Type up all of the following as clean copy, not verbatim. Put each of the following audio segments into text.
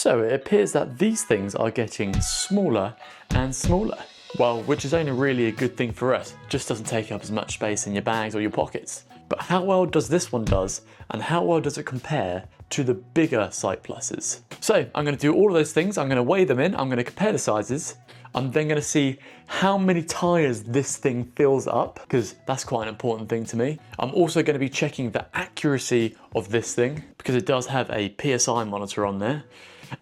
So it appears that these things are getting smaller and smaller. Well, which is only really a good thing for us. It just doesn't take up as much space in your bags or your pockets. But how well does this one does, and how well does it compare to the bigger Cycpluses? So I'm going to do all of those things. I'm going to weigh them in. I'm going to compare the sizes. I'm then going to see how many tires this thing fills up, because that's quite an important thing to me. I'm also going to be checking the accuracy of this thing, because it does have a PSI monitor on there.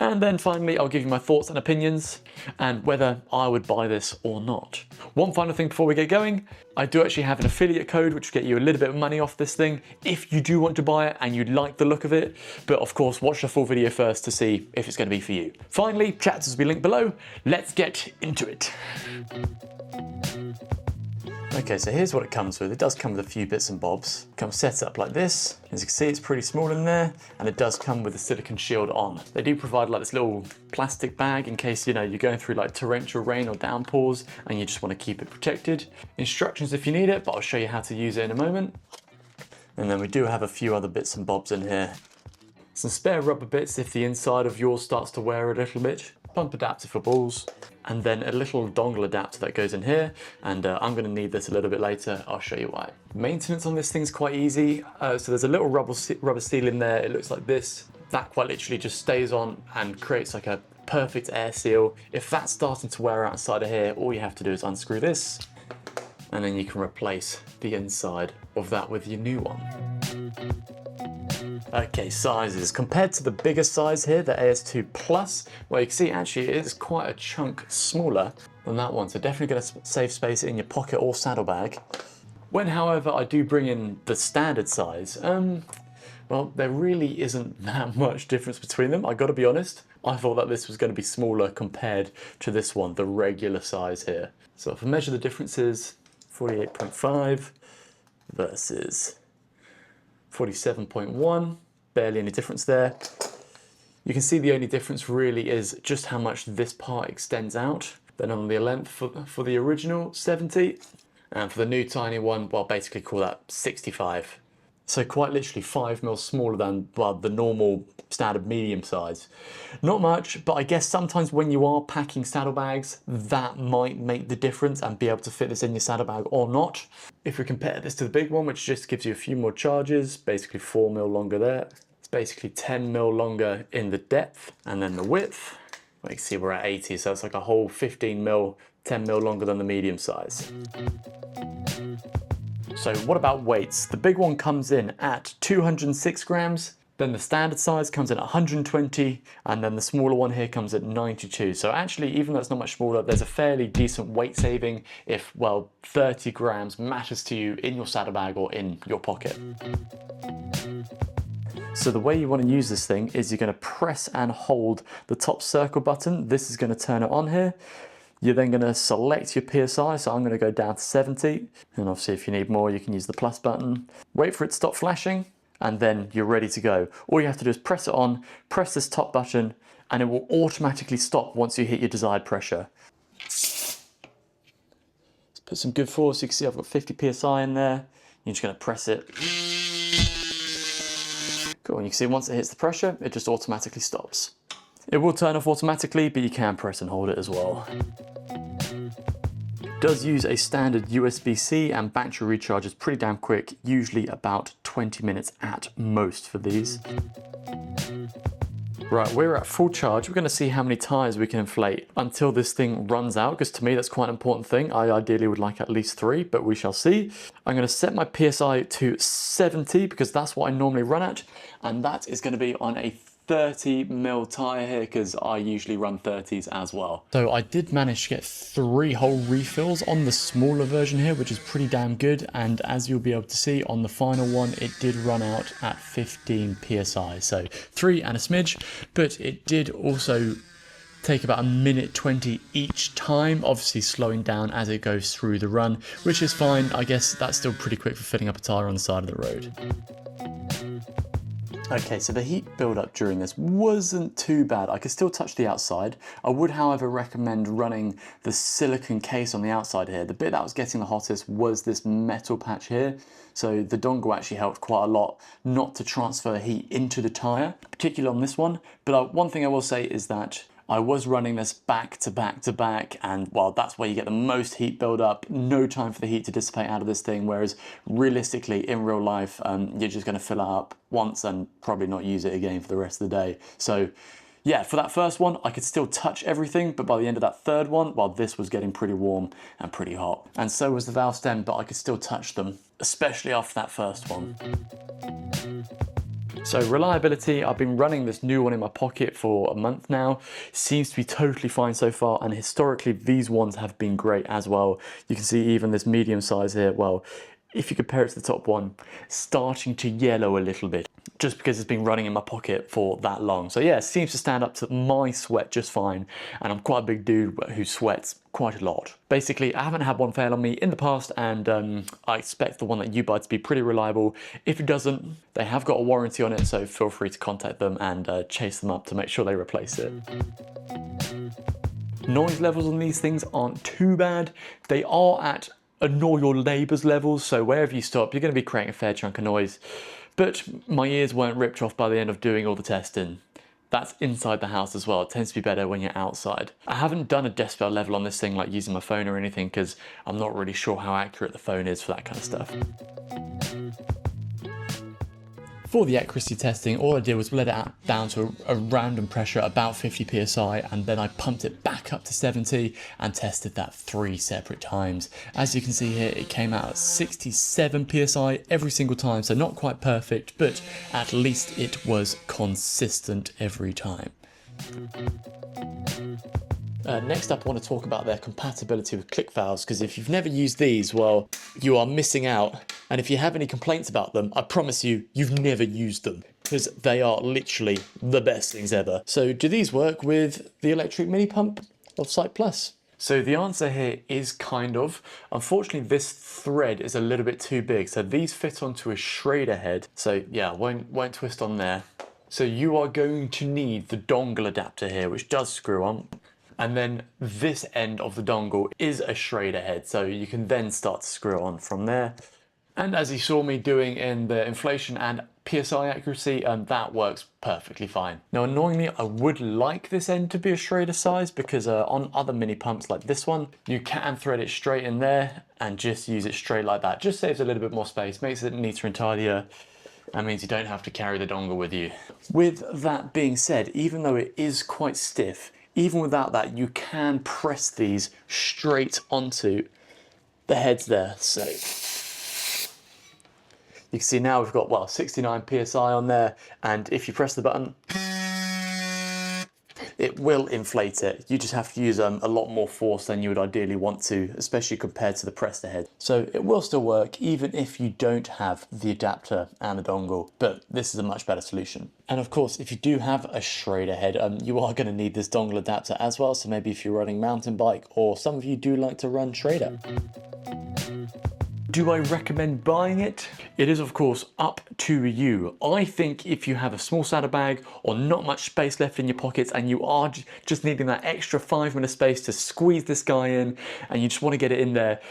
And then finally, I'll give you my thoughts and opinions and whether I would buy this or not. One final thing before we get going, I do actually have an affiliate code which will get you a little bit of money off this thing if you do want to buy it and you like the look of it. But of course, watch the full video first to see if it's going to be for you. Finally, chapters will be linked below. Let's get into it. Okay, so here's what it comes with. It does come with a few bits and bobs. It comes set up like this. As you can see, it's pretty small in there, and it does come with a silicone shield on. They do provide like this little plastic bag in case, you know, you're going through like torrential rain or downpours and you just want to keep it protected. Instructions if you need it, but I'll show you how to use it in a moment. And then we do have a few other bits and bobs in here. Some spare rubber bits if the inside of yours starts to wear a little bit. Pump adapter for balls, and then a little dongle adapter that goes in here, and I'm going to need this a little bit later. I'll show you why. Maintenance on this thing's quite easy. So there's a little rubber seal in there. It looks like this. That quite literally just stays on and creates like a perfect air seal. If that's starting to wear outside of here, all you have to do is unscrew this, and then you can replace the inside of that with your new one. Okay, sizes. Compared to the bigger size here, the AS2 Plus, well, you can see actually it is quite a chunk smaller than that one, so definitely going to save space in your pocket or saddlebag. When, however, I do bring in the standard size, well, there really isn't that much difference between them, I gotta be honest. I thought that this was going to be smaller compared to this one, the regular size here. So if I measure the differences, 48.5 versus 47.1, barely any difference there. You can see the only difference really is just how much this part extends out. Then on the length for the original 70, and for the new tiny one, well, basically call that 65. So quite literally 5 mil smaller than, well, the normal standard medium size. Not much, but I guess sometimes when you are packing saddlebags, that might make the difference and be able to fit this in your saddlebag or not. If we compare this to the big one, which just gives you a few more charges, basically 4 mil longer there. It's basically 10 mil longer in the depth, and then the width, well, you can see we're at 80, so it's like a whole 15 mil, 10 mil longer than the medium size. So what about weights? The big one comes in at 206 grams, then the standard size comes in at 120, and then the smaller one here comes at 92. So actually, even though it's not much smaller, there's a fairly decent weight saving if, well, 30 grams matters to you in your saddlebag or in your pocket. So the way you want to use this thing is you're going to press and hold the top circle button. This is going to turn it on here. You're then going to select your PSI, so I'm going to go down to 70, and obviously if you need more you can use the plus button. Wait for it to stop flashing, and then you're ready to go. All you have to do is press it on, press this top button, and it will automatically stop once you hit your desired pressure. Let's put some good force. You can see I've got 50 PSI in there. You're just going to press it. Cool, and you can see once it hits the pressure, it just automatically stops. It will turn off automatically, but you can press and hold it as well. It does use a standard USB-C, and battery recharge is pretty damn quick, usually about 20 minutes at most for these. Right, we're at full charge. We're going to see how many tires we can inflate until this thing runs out, because to me that's quite an important thing. I ideally would like at least 3, but we shall see. I'm going to set my PSI to 70 because that's what I normally run at, and that is going to be on a 30 mil tire here because I usually run 30s as well. So I did manage to get 3 whole refills on the smaller version here, which is pretty damn good. And as you'll be able to see on the final one, it did run out at 15 PSI. So 3 and a smidge, but it did also take about 1:20 each time, obviously slowing down as it goes through the run, which is fine. I guess that's still pretty quick for filling up a tire on the side of the road. Okay, so the heat build-up during this wasn't too bad. I could still touch the outside. I would, however, recommend running the silicone case on the outside here. The bit that was getting the hottest was this metal patch here. So the dongle actually helped quite a lot not to transfer heat into the tyre, particularly on this one. But one thing I will say is that I was running this back to back to back, and well, that's where you get the most heat build up. No time for the heat to dissipate out of this thing, whereas realistically in real life, you're just going to fill it up once and probably not use it again for the rest of the day. So yeah, for that first one, I could still touch everything, but by the end of that third one, well, this was getting pretty warm and pretty hot. And so was the valve stem, but I could still touch them, especially after that first one. So reliability, I've been running this new one in my pocket for a month now. Seems to be totally fine so far, and historically these ones have been great as well. You can see even this medium size here, well, if you compare it to the top one, starting to yellow a little bit, just because it's been running in my pocket for that long. So yeah, it seems to stand up to my sweat just fine, and I'm quite a big dude who sweats quite a lot. Basically, I haven't had one fail on me in the past, and I expect the one that you buy to be pretty reliable. If it doesn't, they have got a warranty on it, so feel free to contact them and chase them up to make sure they replace it. Noise levels on these things aren't too bad. They are at annoy your neighbours levels, so wherever you stop, you're going to be creating a fair chunk of noise. But my ears weren't ripped off by the end of doing all the testing. That's inside the house as well. It tends to be better when you're outside. I haven't done a decibel level on this thing like using my phone or anything, because I'm not really sure how accurate the phone is for that kind of stuff. For the accuracy testing, all I did was let it out down to a random pressure, about 50 psi, and then I pumped it back up to 70 and tested that 3 separate times. As you can see here, it came out at 67 psi every single time, so not quite perfect, but at least it was consistent every time. Next up, I want to talk about their compatibility with Clik valves, because if you've never used these, well, you are missing out. And if you have any complaints about them, I promise you, you've never used them, because they are literally the best things ever. So do these work with the electric mini pump of Cycplus? So the answer here is kind of. Unfortunately, this thread is a little bit too big. So these fit onto a Schrader head. So yeah, won't twist on there. So you are going to need the dongle adapter here, which does screw on. And then this end of the dongle is a Schrader head, so you can then start to screw on from there. And as you saw me doing in the inflation and PSI accuracy, that works perfectly fine. Now annoyingly, I would like this end to be a Schrader size, because on other mini pumps like this one, you can thread it straight in there and just use it straight like that. Just saves a little bit more space, makes it neater and tidier. That means you don't have to carry the dongle with you. With that being said, even though it is quite stiff, even without that, you can press these straight onto the heads there. So you can see now we've got, well, 69 PSI on there. And if you press the button, it will inflate it. You just have to use a lot more force than you would ideally want to, especially compared to the pressed head. So it will still work even if you don't have the adapter and the dongle, but this is a much better solution. And of course, if you do have a Schrader head, you are going to need this dongle adapter as well. So maybe if you're running mountain bike, or some of you do like to run Schrader. Do I recommend buying it? It is of course up to you. I think if you have a small saddlebag or not much space left in your pockets, and you are just needing that extra 5 minutes space to squeeze this guy in, and you just want to get it in there,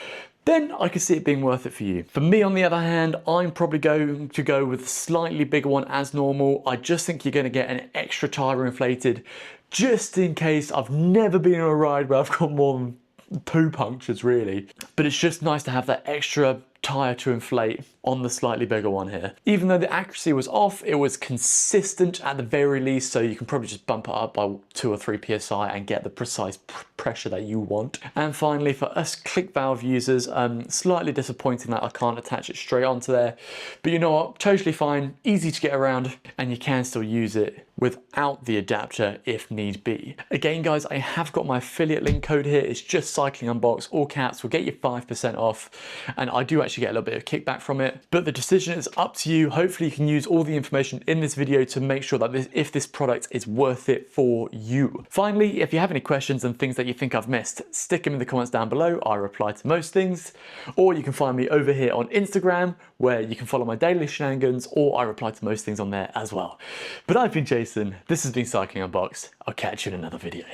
then I could see it being worth it for you. For me, on the other hand, I'm probably going to go with a slightly bigger one as normal. I just think you're going to get an extra tire inflated, just in case. I've never been on a ride where I've got more than 2 punctures really, but it's just nice to have that extra tire to inflate on the slightly bigger one here. Even though the accuracy was off, it was consistent at the very least, so you can probably just bump it up by 2 or 3 psi and get the precise pressure that you want. And finally, for us Clik valve users, slightly disappointing that I can't attach it straight onto there, but you know what, totally fine, easy to get around, and you can still use it without the adapter if need be. Again guys, I have got my affiliate link code here. It's just Cycling Unbox, all caps, will get you 5% off, and I do actually get a little bit of kickback from it. it, but the decision is up to you. Hopefully you can use all the information in this video to make sure that if this product is worth it for you. Finally, if you have any questions and things that you think I've missed, stick them in the comments down below. I reply to most things. Or you can find me over here on Instagram, where you can follow my daily shenanigans, or I reply to most things on there as well. But I've been Jason, this has been Cycling Unboxed. I'll catch you in another video.